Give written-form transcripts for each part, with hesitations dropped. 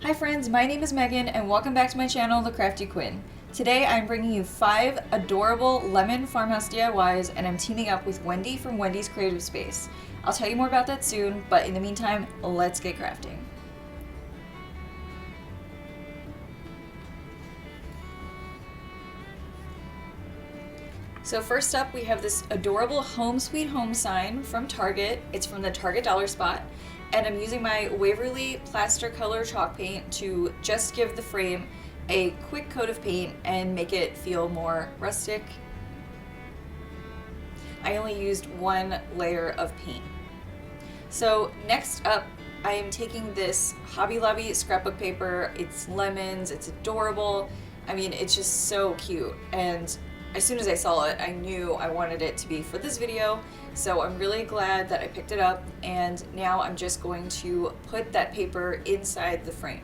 Hi friends, my name is Megan and welcome back to my channel, The Crafty Quinn. Today I'm bringing you 5 adorable lemon farmhouse DIYs and I'm teaming up with Wendy from Wendy's Creative Space. I'll tell you more about that soon, but in the meantime, let's get crafting. So first up, we have this adorable Home Sweet Home sign from Target. It's from the Target Dollar Spot, and I'm using my Waverly Plaster Color chalk paint to just give the frame a quick coat of paint and make it feel more rustic. I only used 1 layer of paint. So next up, I am taking this Hobby Lobby scrapbook paper. It's lemons, it's adorable. I mean, it's just so cute. And as soon as I saw it, I knew I wanted it to be for this video, so I'm really glad that I picked it up, and now I'm just going to put that paper inside the frame.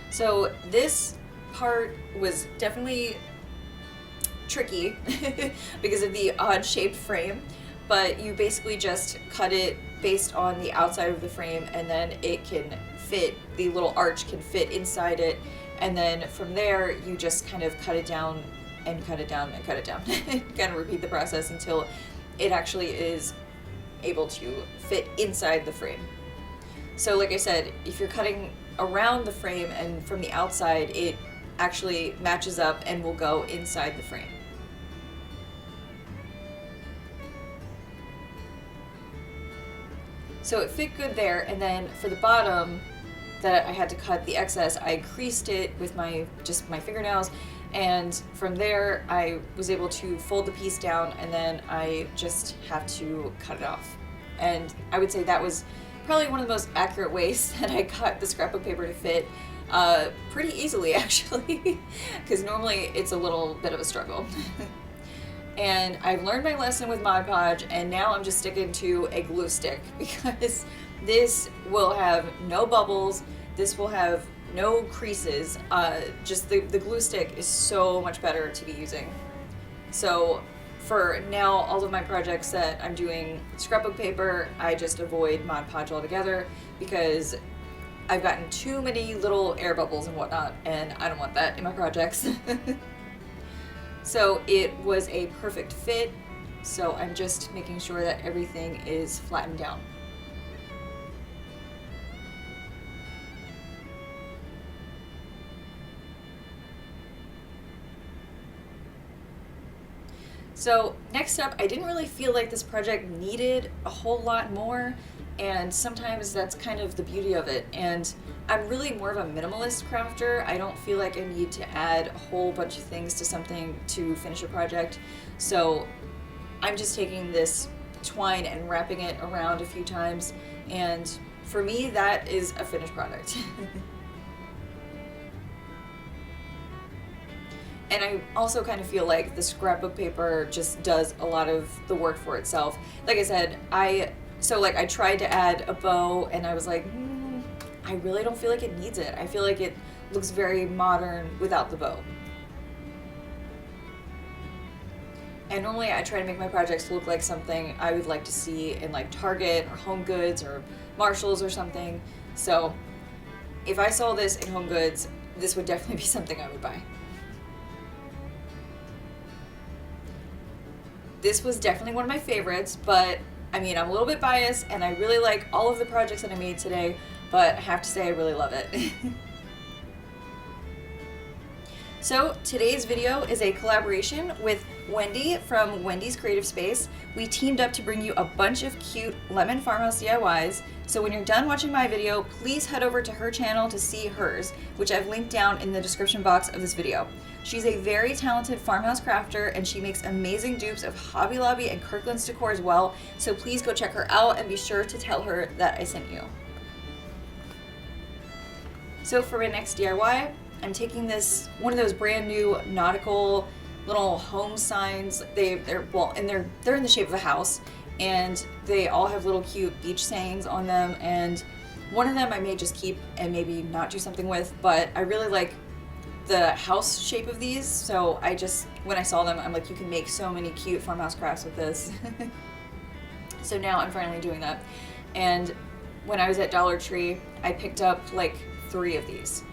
So this part was definitely tricky because of the odd-shaped frame, but you basically just cut it based on the outside of the frame, and then it can fit, the little arch can fit inside it. And then from there, you just kind of cut it down and cut it down and cut it down. Kind of repeat the process until it actually is able to fit inside the frame. So like I said, if you're cutting around the frame and from the outside, it actually matches up and will go inside the frame. So it fit good there, and then for the bottom, that I had to cut the excess, I creased it with my fingernails, and from there I was able to fold the piece down, and then I just have to cut it off. And I would say that was probably one of the most accurate ways that I got the scrapbook paper to fit pretty easily, actually, because normally it's a little bit of a struggle. And I've learned my lesson with Mod Podge, and now I'm just sticking to a glue stick because this will have no bubbles, this will have no creases, just the glue stick is so much better to be using. So for now, all of my projects that I'm doing scrapbook paper, I just avoid Mod Podge altogether because I've gotten too many little air bubbles and whatnot, and I don't want that in my projects. So it was a perfect fit, so I'm just making sure that everything is flattened down. So next up, I didn't really feel like this project needed a whole lot more, and sometimes that's kind of the beauty of it. And I'm really more of a minimalist crafter. I don't feel like I need to add a whole bunch of things to something to finish a project. So I'm just taking this twine and wrapping it around a few times, and for me, that is a finished product. And I also kind of feel like the scrapbook paper just does a lot of the work for itself. Like I said, I tried to add a bow, and I was like, I really don't feel like it needs it. I feel like it looks very modern without the bow. And normally I try to make my projects look like something I would like to see in like Target or Home Goods or Marshalls or something. So if I saw this in Home Goods, this would definitely be something I would buy. This was definitely one of my favorites, but I mean, I'm a little bit biased and I really like all of the projects that I made today, but I have to say I really love it. So today's video is a collaboration with Wendy from Wendy's Creative Space. We teamed up to bring you a bunch of cute lemon farmhouse DIYs. So when you're done watching my video, please head over to her channel to see hers, which I've linked down in the description box of this video. She's a very talented farmhouse crafter, and she makes amazing dupes of Hobby Lobby and Kirkland's Decor as well. So please go check her out and be sure to tell her that I sent you. So for my next DIY, I'm taking this, one of those brand new nautical little home signs. They're in the shape of a house, and they all have little cute beach sayings on them, and one of them I may just keep and maybe not do something with, but I really like the house shape of these, so when I saw them, I'm like, you can make so many cute farmhouse crafts with this. So now I'm finally doing that. And when I was at Dollar Tree, I picked up like 3 of these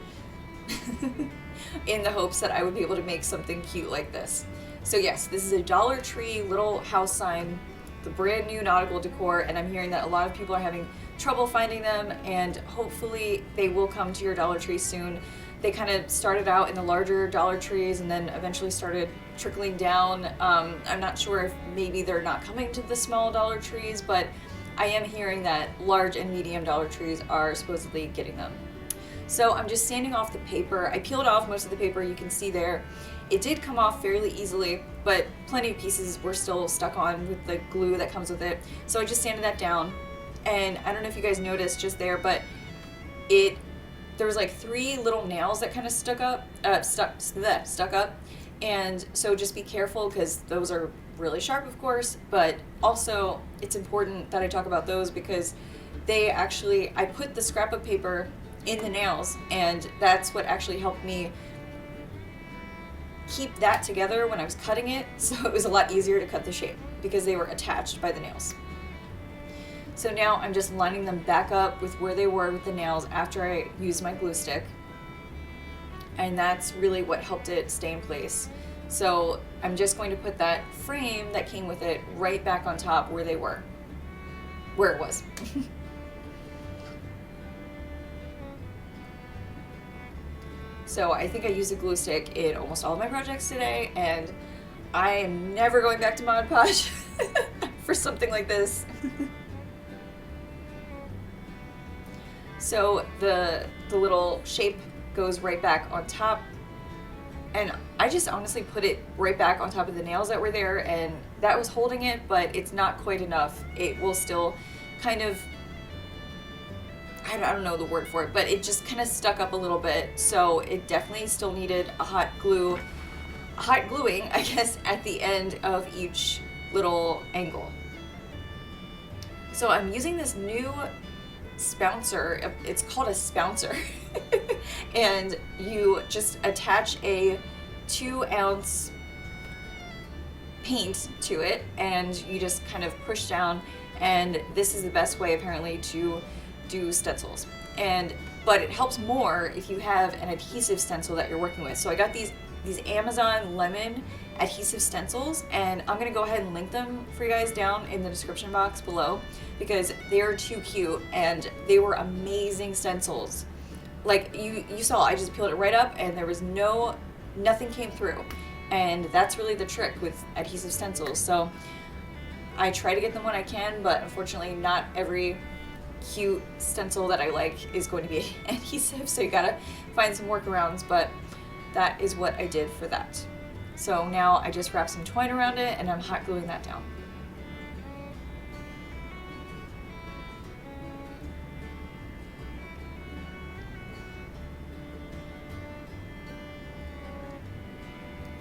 in the hopes that I would be able to make something cute like this. So yes, this is a Dollar Tree little house sign, the brand new nautical decor, and I'm hearing that a lot of people are having trouble finding them, and hopefully they will come to your Dollar Tree soon. They kind of started out in the larger Dollar Trees and then eventually started trickling down. I'm not sure if maybe they're not coming to the small Dollar Trees, but I am hearing that large and medium Dollar Trees are supposedly getting them. So I'm just sanding off the paper. I peeled off most of the paper, you can see there. It did come off fairly easily, but plenty of pieces were still stuck on with the glue that comes with it. So I just sanded that down. And I don't know if you guys noticed just there, but there was like 3 little nails that kind of stuck up. And so just be careful because those are really sharp, of course, but also it's important that I talk about those because I put the scrapbook paper in the nails, and that's what actually helped me keep that together when I was cutting it, so it was a lot easier to cut the shape because they were attached by the nails. So now I'm just lining them back up with where they were with the nails after I used my glue stick, and that's really what helped it stay in place. So I'm just going to put that frame that came with it right back on top where it was. So I think I used a glue stick in almost all of my projects today, and I am never going back to Mod Podge for something like this. So the little shape goes right back on top, and I just honestly put it right back on top of the nails that were there, and that was holding it, but it's not quite enough. It will still kind of, I don't know the word for it, but it just kind of stuck up a little bit, so it definitely still needed a hot gluing, I guess, at the end of each little angle. So I'm using this new spouncer. It's called a spouncer. And you just attach a 2-ounce paint to it, and you just kind of push down, and this is the best way apparently to do stencils. But it helps more if you have an adhesive stencil that you're working with. So I got these Amazon lemon adhesive stencils, and I'm gonna go ahead and link them for you guys down in the description box below because they're too cute and they were amazing stencils. Like you saw, I just peeled it right up and there was nothing came through, and that's really the trick with adhesive stencils. So I try to get them when I can, but unfortunately not every cute stencil that I like is going to be adhesive, so you gotta find some workarounds, but that is what I did for that. So now I just wrap some twine around it and I'm hot gluing that down.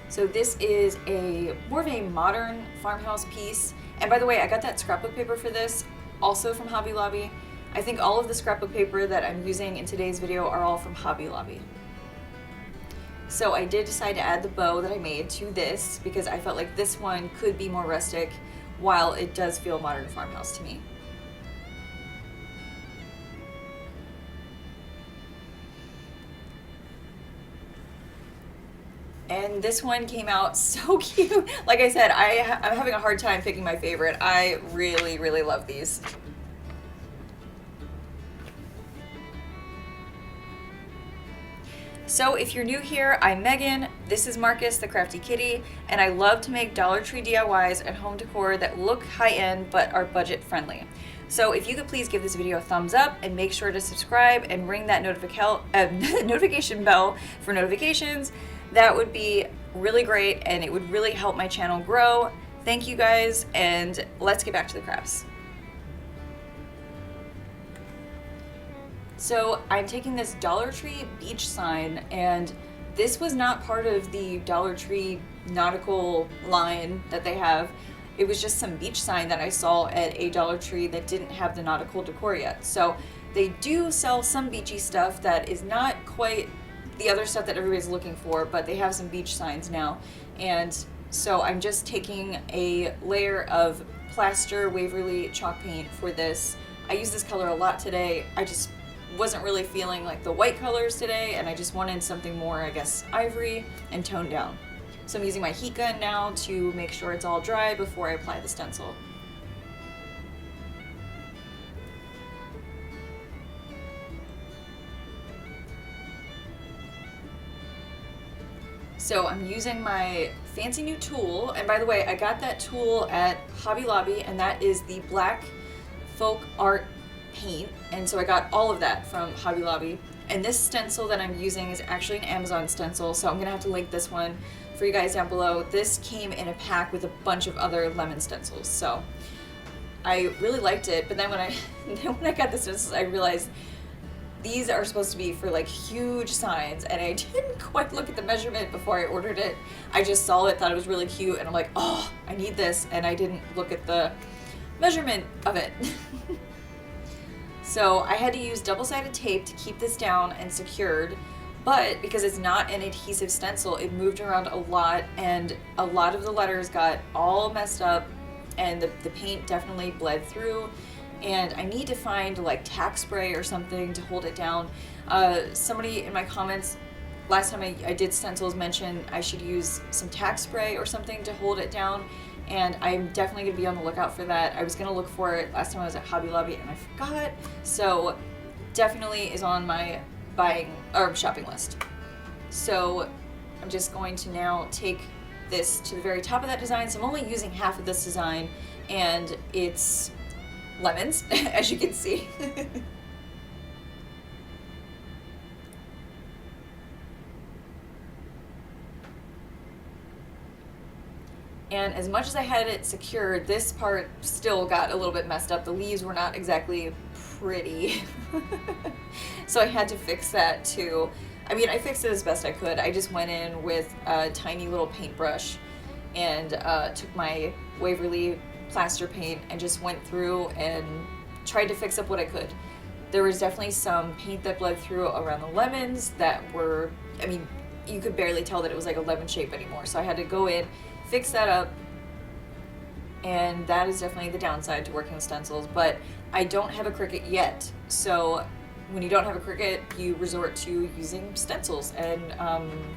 So this is more of a modern farmhouse piece. And by the way, I got that scrapbook paper for this also from Hobby Lobby. I think all of the scrapbook paper that I'm using in today's video are all from Hobby Lobby. So I did decide to add the bow that I made to this because I felt like this one could be more rustic while it does feel modern farmhouse to me. And this one came out so cute. Like I said, I'm having a hard time picking my favorite. I really, really love these. So if you're new here, I'm Megan, this is Marcus, the Crafty Kitty, and I love to make Dollar Tree DIYs and home decor that look high-end but are budget friendly. So if you could please give this video a thumbs up and make sure to subscribe and ring that notification bell for notifications, that would be really great and it would really help my channel grow. Thank you guys, and let's get back to the crafts. So I'm taking this Dollar Tree beach sign, and this was not part of the Dollar Tree nautical line that they have. It was just some beach sign that I saw at a Dollar Tree that didn't have the nautical decor yet. So they do sell some beachy stuff that is not quite the other stuff that everybody's looking for, but they have some beach signs now. And so I'm just taking a layer of plaster Waverly chalk paint for this I used this color a lot today. I just wasn't really feeling like the white colors today, and I just wanted something more, I guess, ivory and toned down. So I'm using my heat gun now to make sure it's all dry before I apply the stencil. So I'm using my fancy new tool, and by the way, I got that tool at Hobby Lobby, and that is the black folk art paint, and so I got all of that from Hobby Lobby. And this stencil that I'm using is actually an Amazon stencil, so I'm gonna have to link this one for you guys down below. This came in a pack with a bunch of other lemon stencils, so I really liked it. But then when I got the stencils, I realized these are supposed to be for like huge signs, and I didn't quite look at the measurement before I ordered it. I just saw it, thought it was really cute, and I'm like, oh, I need this, and I didn't look at the measurement of it. So I had to use double-sided tape to keep this down and secured, but because it's not an adhesive stencil, it moved around a lot, and a lot of the letters got all messed up, and the paint definitely bled through. And I need to find like tack spray or something to hold it down. Somebody in my comments last time I did stencils mentioned I should use some tack spray or something to hold it down, and I'm definitely gonna be on the lookout for that. I was gonna look for it last time I was at Hobby Lobby and I forgot, so definitely is on my buying or shopping list. So I'm just going to now take this to the very top of that design. So I'm only using half of this design, and it's lemons, as you can see. And as much as I had it secured, this part still got a little bit messed up. The leaves were not exactly pretty. So I had to fix that too. I mean, I fixed it as best I could. I just went in with a tiny little paintbrush and took my Waverly plaster paint and just went through and tried to fix up what I could. There was definitely some paint that bled through around the lemons that were, I mean, you could barely tell that it was like a lemon shape anymore. So I had to go in, fix that up, and that is definitely the downside to working with stencils. But I don't have a Cricut yet, so when you don't have a Cricut, you resort to using stencils and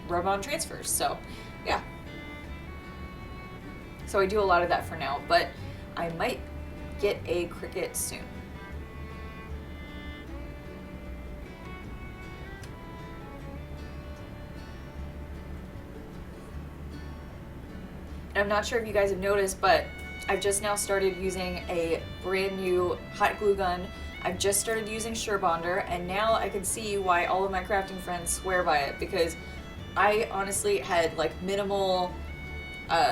rub-on transfers. So yeah. So I do a lot of that for now, but I might get a Cricut soon. And I'm not sure if you guys have noticed, but I've just now started using a brand new hot glue gun. I've just started using Surebonder, and now I can see why all of my crafting friends swear by it, because I honestly had like minimal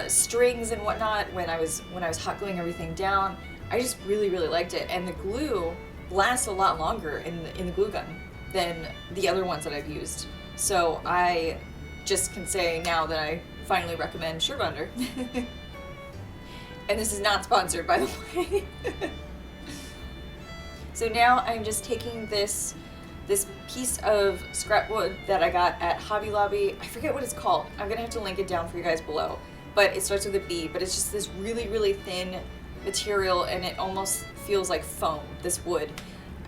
strings and whatnot when I was hot gluing everything down. I just really liked it, and the glue lasts a lot longer in the glue gun than the other ones that I've used. So I just can say now that I finally recommend Surebonder. And this is not sponsored, by the way. So now I'm just taking this piece of scrap wood that I got at Hobby Lobby. I forget what it's called. I'm gonna have to link it down for you guys below. But it starts with a B, but it's just this really thin material, and it almost feels like foam, this wood.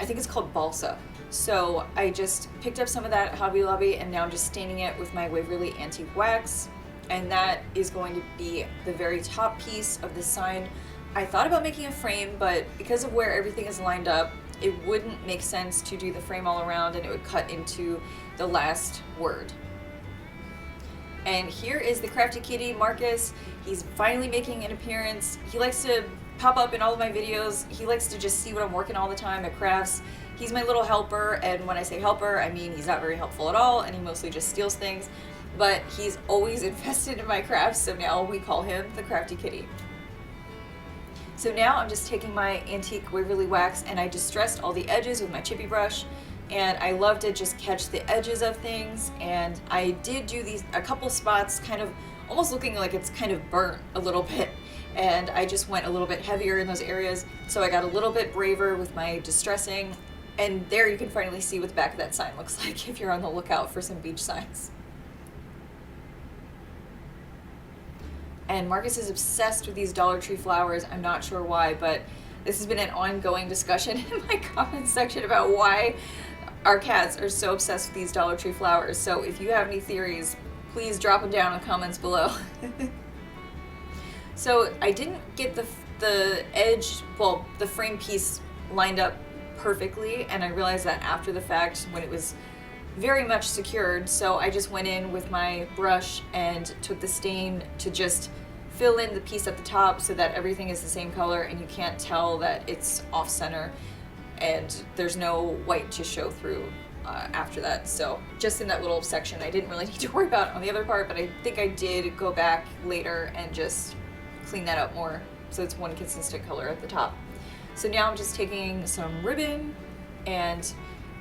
I think it's called balsa. So I just picked up some of that at Hobby Lobby, and now I'm just staining it with my Waverly Antique Wax, and that is going to be the very top piece of the sign. I thought about making a frame, but because of where everything is lined up, it wouldn't make sense to do the frame all around, and it would cut into the last word. And here is the crafty kitty, Marcus. He's finally making an appearance. He likes to pop up in all of my videos. He likes to just see what I'm working all the time at crafts. He's my little helper, and when I say helper, I mean he's not very helpful at all, and he mostly just steals things. But he's always invested in my crafts, so now we call him the crafty kitty. So now I'm just taking my antique Waverly wax, and I distressed all the edges with my chippy brush, and I love to just catch the edges of things. And I did do a couple spots kind of almost looking like it's kind of burnt a little bit, and I just went a little bit heavier in those areas, so I got a little bit braver with my distressing. And there you can finally see what the back of that sign looks like if you're on the lookout for some beach signs. And Marcus is obsessed with these Dollar Tree flowers. I'm not sure why, but This has been an ongoing discussion in my comment section about why our cats are so obsessed with these Dollar Tree flowers. So if you have any theories, please drop them down in the comments below. So I didn't get the edge, well, the frame piece lined up perfectly, and I realized that after the fact when it was very much secured. So I just went in with my brush and took the stain to just fill in the piece at the top so that everything is the same color and you can't tell that it's off center and there's no white to show through after that. So just in that little section, I didn't really need to worry about on the other part, but I think I did go back later and just clean that up more so it's one consistent color at the top. So now I'm just taking some ribbon, and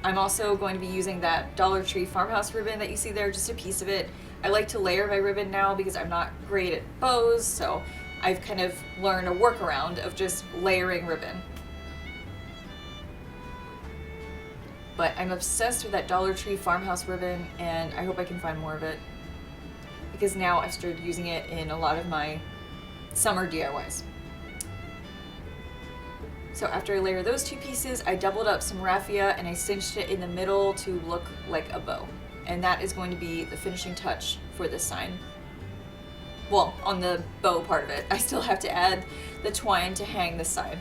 I'm also going to be using that Dollar Tree Farmhouse ribbon that you see there, just a piece of it. I like to layer my ribbon now because I'm not great at bows, so I've kind of learned a workaround of just layering ribbon. But I'm obsessed with that Dollar Tree Farmhouse ribbon, and I hope I can find more of it because now I've started using it in a lot of my summer DIYs. So after I layer those two pieces, I doubled up some raffia and I cinched it in the middle to look like a bow. And that is going to be the finishing touch for this sign. Well, on the bow part of it, I still have to add the twine to hang this sign.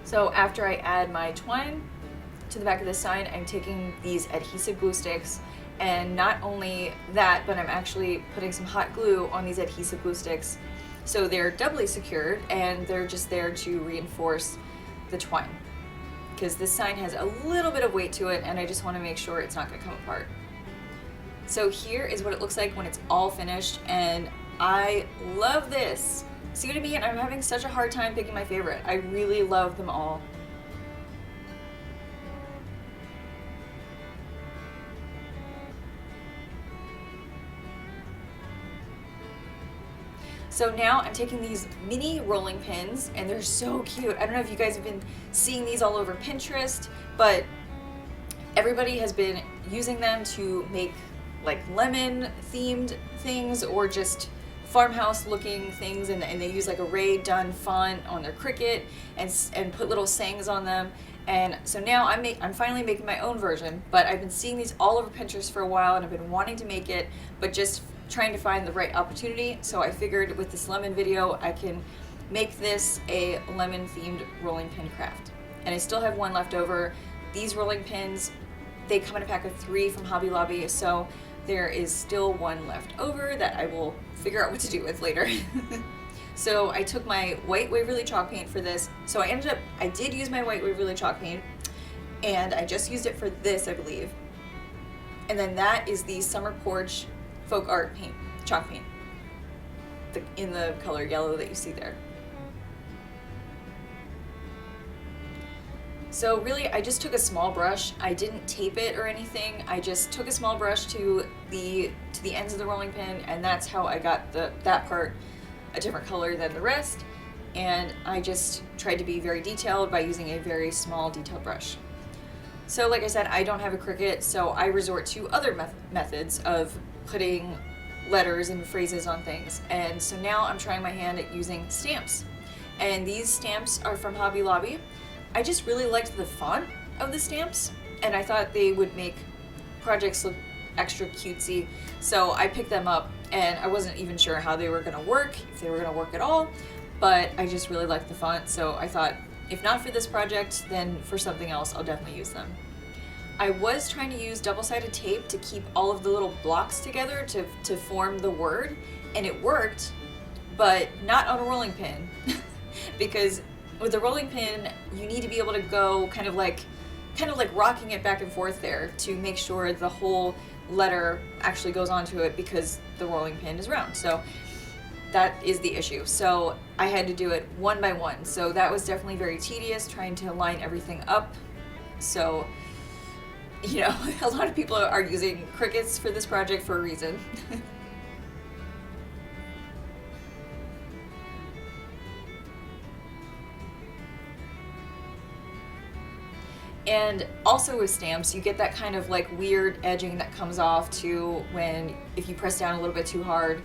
So after I add my twine to the back of the sign, I'm taking these adhesive glue sticks, and not only that, but I'm actually putting some hot glue on these adhesive glue sticks so they're doubly secured and they're just there to reinforce the twine because this sign has a little bit of weight to it and I just want to make sure it's not going to come apart. So here is what it looks like when it's all finished, and I love this. See what I mean? I'm having such a hard time picking my favorite. I really love them all. So now I'm taking these mini rolling pins, and they're so cute. I don't know if you guys have been seeing these all over Pinterest, but everybody has been using them to make like lemon themed things or just farmhouse looking things, and they use like a Ray Dunn font on their Cricut and put little sayings on them. And so now I'm finally making my own version, but I've been seeing these all over Pinterest for a while and I've been wanting to make it, but just trying to find the right opportunity. So I figured with this lemon video, I can make this a lemon themed rolling pin craft. And I still have one left over. These rolling pins, they come in a pack of 3 from Hobby Lobby, so there is still one left over that I will figure out what to do with later. So I took my white Waverly chalk paint for this. So I did use my white Waverly chalk paint, and I just used it for this, I believe. And then that is the Summer Porch Folk Art paint, chalk paint, in the color yellow that you see there. So really, I just took a small brush. I didn't tape it or anything. I just took a small brush to the ends of the rolling pin, and that's how I got that part a different color than the rest. And I just tried to be very detailed by using a very small detail brush. So like I said, I don't have a Cricut, so I resort to other methods of putting letters and phrases on things. And so now I'm trying my hand at using stamps. And these stamps are from Hobby Lobby. I just really liked the font of the stamps, and I thought they would make projects look extra cutesy. So I picked them up, and I wasn't even sure how they were gonna work, if they were gonna work at all, but I just really liked the font. So I thought, if not for this project, then for something else, I'll definitely use them. I was trying to use double-sided tape to keep all of the little blocks together to form the word, and it worked, but not on a rolling pin. Because with a rolling pin, you need to be able to go kind of like rocking it back and forth there to make sure the whole letter actually goes onto it, because the rolling pin is round. So that is the issue. So I had to do it one by one. So that was definitely very tedious, trying to line everything up. So, you know, a lot of people are using Cricuts for this project for a reason. And also with stamps, you get that kind of like weird edging that comes off too when if you press down a little bit too hard.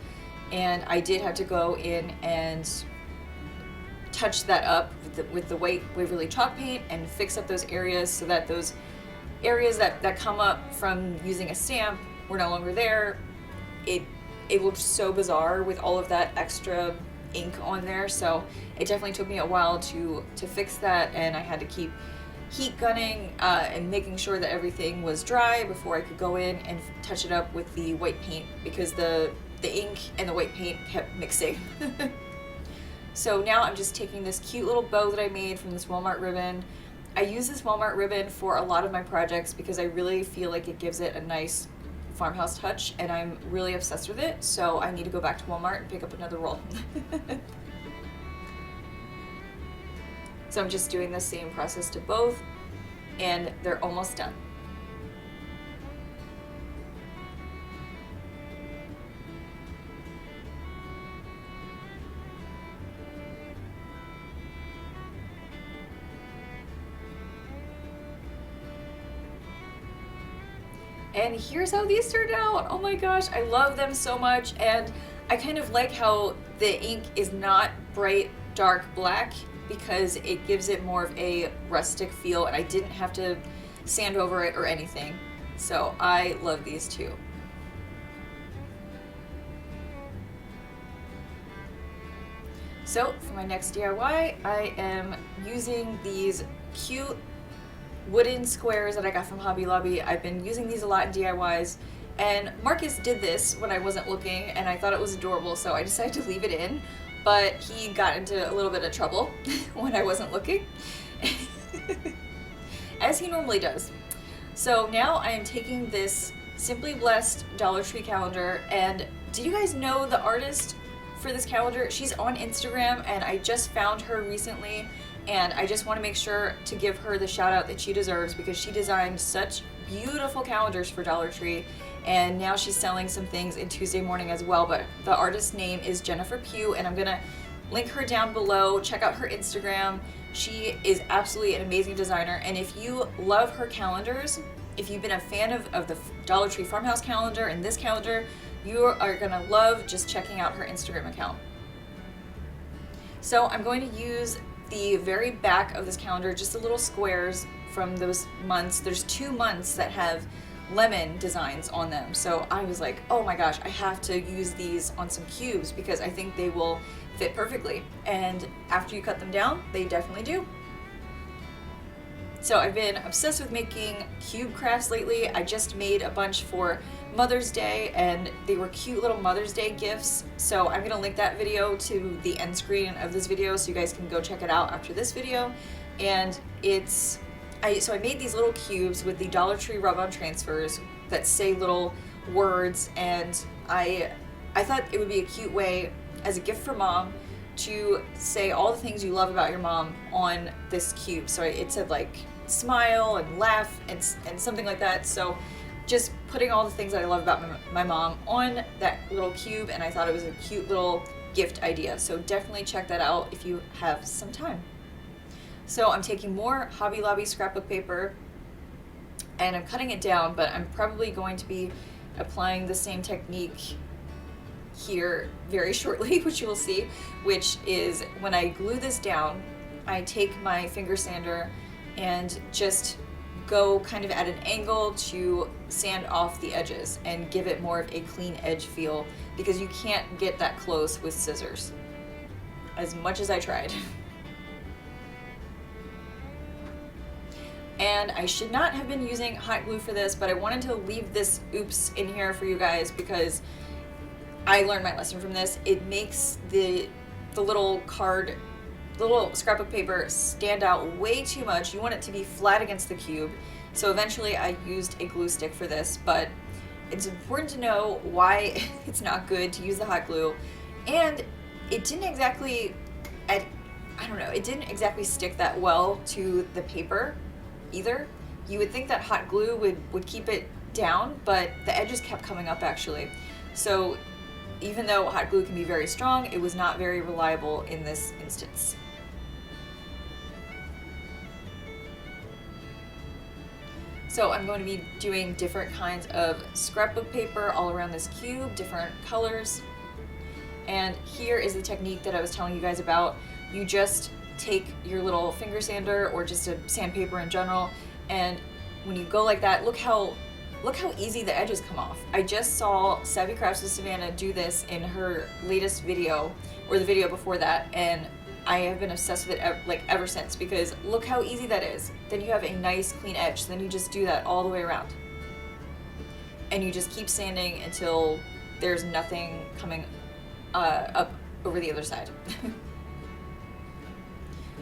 And I did have to go in and touch that up with the white Waverly chalk paint and fix up those areas so that those areas that come up from using a stamp were no longer there. It looked so bizarre with all of that extra ink on there, so it definitely took me a while to fix that, and I had to keep heat gunning and making sure that everything was dry before I could go in and touch it up with the white paint, because the ink and the white paint kept mixing. So now I'm just taking this cute little bow that I made from this Walmart ribbon. I use this Walmart ribbon for a lot of my projects because I really feel like it gives it a nice farmhouse touch, and I'm really obsessed with it, so I need to go back to Walmart and pick up another roll. So I'm just doing the same process to both, and they're almost done. And here's how these turned out. Oh my gosh, I love them so much, and I kind of like how the ink is not bright dark black because it gives it more of a rustic feel, and I didn't have to sand over it or anything. So I love these too. So for my next DIY, I am using these cute wooden squares that I got from Hobby Lobby. I've been using these a lot in DIYs, and Marcus did this when I wasn't looking, and I thought it was adorable, so I decided to leave it in, but he got into a little bit of trouble when I wasn't looking, as he normally does. So now I am taking this Simply Blessed Dollar Tree calendar, and did you guys know the artist for this calendar? She's on Instagram, and I just found her recently, and I just want to make sure to give her the shout out that she deserves, because she designed such beautiful calendars for Dollar Tree, and now she's selling some things in Tuesday Morning as well. But the artist's name is Jennifer Pugh, and I'm gonna link her down below. Check out her Instagram. She is absolutely an amazing designer, and if you love her calendars, if you've been a fan of the Dollar Tree Farmhouse calendar and this calendar, you are gonna love just checking out her Instagram account. So I'm going to use the very back of this calendar, just the little squares from those months. There's 2 months that have lemon designs on them, so I was like, oh my gosh, I have to use these on some cubes because I think they will fit perfectly, and after you cut them down, they definitely do. So I've been obsessed with making cube crafts lately. I just made a bunch for Mother's Day, and they were cute little Mother's Day gifts, so I'm gonna link that video to the end screen of this video so you guys can go check it out after this video. And so I made these little cubes with the Dollar Tree rub-on transfers that say little words, and I thought it would be a cute way as a gift for Mom to say all the things you love about your mom on this cube. So it said like smile and laugh and something like that. So just putting all the things that I love about my mom on that little cube, and I thought it was a cute little gift idea. So definitely check that out if you have some time. So I'm taking more Hobby Lobby scrapbook paper and I'm cutting it down, but I'm probably going to be applying the same technique here very shortly, which you will see, which is when I glue this down, I take my finger sander and just go kind of at an angle to sand off the edges and give it more of a clean edge feel, because you can't get that close with scissors, as much as I tried. And I should not have been using hot glue for this, but I wanted to leave this oops in here for you guys because I learned my lesson from this. It makes the little card, the little scrapbook paper stand out way too much. You want it to be flat against the cube. So eventually I used a glue stick for this, but it's important to know why it's not good to use the hot glue. And it didn't exactly, I don't know, it didn't exactly stick that well to the paper either. You would think that hot glue would keep it down, but the edges kept coming up actually. So even though hot glue can be very strong, it was not very reliable in this instance. So I'm going to be doing different kinds of scrapbook paper all around this cube, different colors. And here is the technique that I was telling you guys about. You just take your little finger sander or just a sandpaper in general, and when you go like that, look how easy the edges come off. I just saw Savvy Crafts with Savannah do this in her latest video, or the video before that, and I have been obsessed with it ever since, because look how easy that is. Then you have a nice clean edge. So then you just do that all the way around. And you just keep sanding until there's nothing coming up over the other side.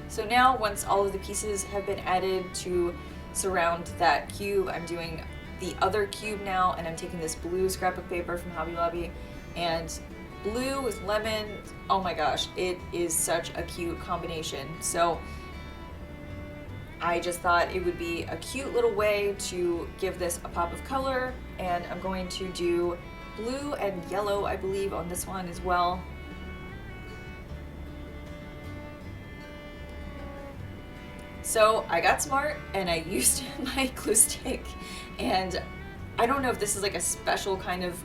So now, once all of the pieces have been added to surround that cube, I'm doing the other cube now, and I'm taking this blue scrapbook paper from Hobby Lobby, and blue with lemon, oh my gosh, it is such a cute combination. So I just thought it would be a cute little way to give this a pop of color, and I'm going to do blue and yellow, I believe, on this one as well. So I got smart and I used my glue stick, and I don't know if this is like a special kind of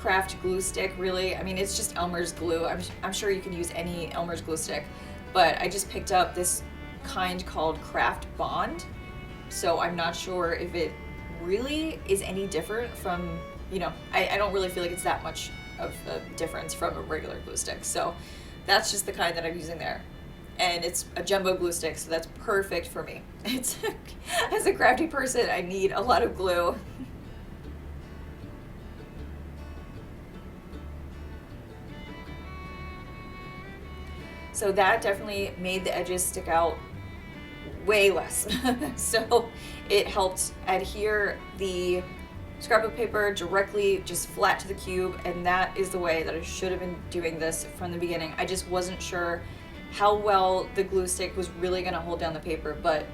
craft glue stick, really. I mean, it's just Elmer's glue. I'm sure you can use any Elmer's glue stick, but I just picked up this kind called Craft Bond, so I'm not sure if it really is any different from, you know, I don't really feel like it's that much of a difference from a regular glue stick. So that's just the kind that I'm using there, and it's a jumbo glue stick, so that's perfect for me. It's as a crafty person, I need a lot of glue. So that definitely made the edges stick out way less. So it helped adhere the scrapbook paper directly just flat to the cube, and that is the way that I should have been doing this from the beginning. I just wasn't sure how well the glue stick was really gonna hold down the paper, but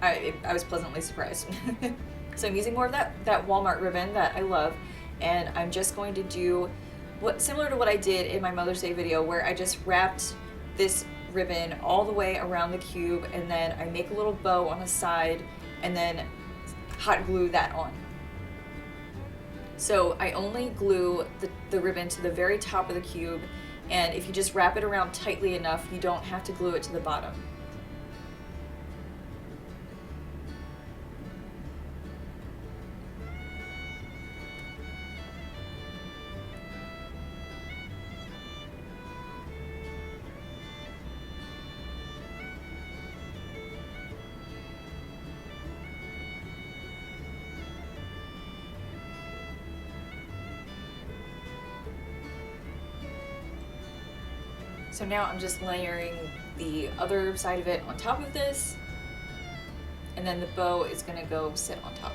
I was pleasantly surprised. So I'm using more of that Walmart ribbon that I love, and I'm just going to do similar to what I did in my Mother's Day video, where I just wrapped this ribbon all the way around the cube, and then I make a little bow on the side and then hot glue that on. So I only glue the ribbon to the very top of the cube, and if you just wrap it around tightly enough, you don't have to glue it to the bottom. So now I'm just layering the other side of it on top of this, and then the bow is gonna go sit on top.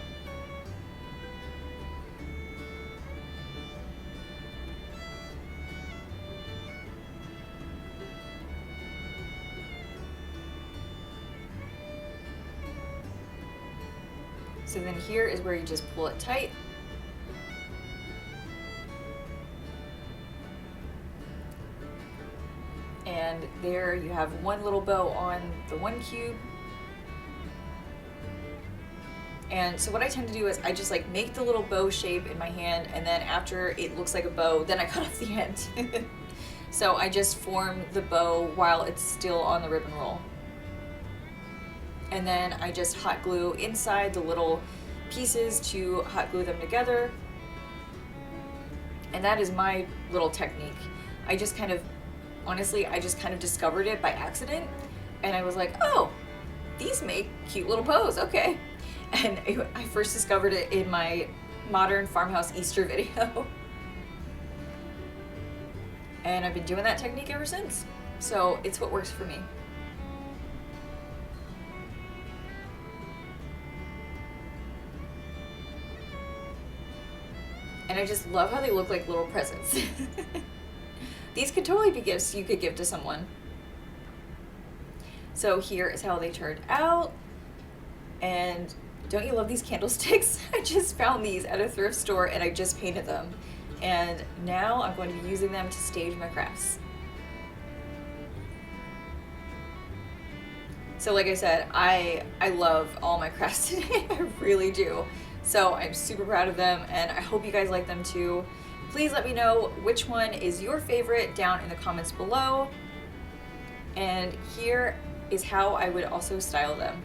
So then here is where you just pull it tight. And there you have one little bow on the one cube. And so what I tend to do is I just like make the little bow shape in my hand, and then after it looks like a bow, then I cut off the end. So I just form the bow while it's still on the ribbon roll. And then I just hot glue inside the little pieces to hot glue them together. And that is my little technique. Honestly, I just kind of discovered it by accident, and I was like, oh, these make cute little bows, okay. And I first discovered it in my modern Farmhouse Easter video. And I've been doing that technique ever since. So it's what works for me. And I just love how they look like little presents. These could totally be gifts you could give to someone. So here is how they turned out. And don't you love these candlesticks? I just found these at a thrift store and I just painted them. And now I'm going to be using them to stage my crafts. So like I said, I love all my crafts today. I really do. So I'm super proud of them, and I hope you guys like them too. Please let me know which one is your favorite down in the comments below. And here is how I would also style them.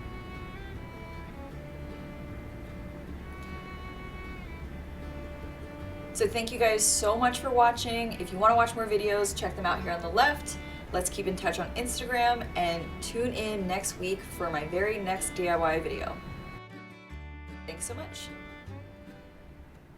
So thank you guys so much for watching. If you want to watch more videos, check them out here on the left. Let's keep in touch on Instagram, and tune in next week for my very next DIY video. Thanks so much.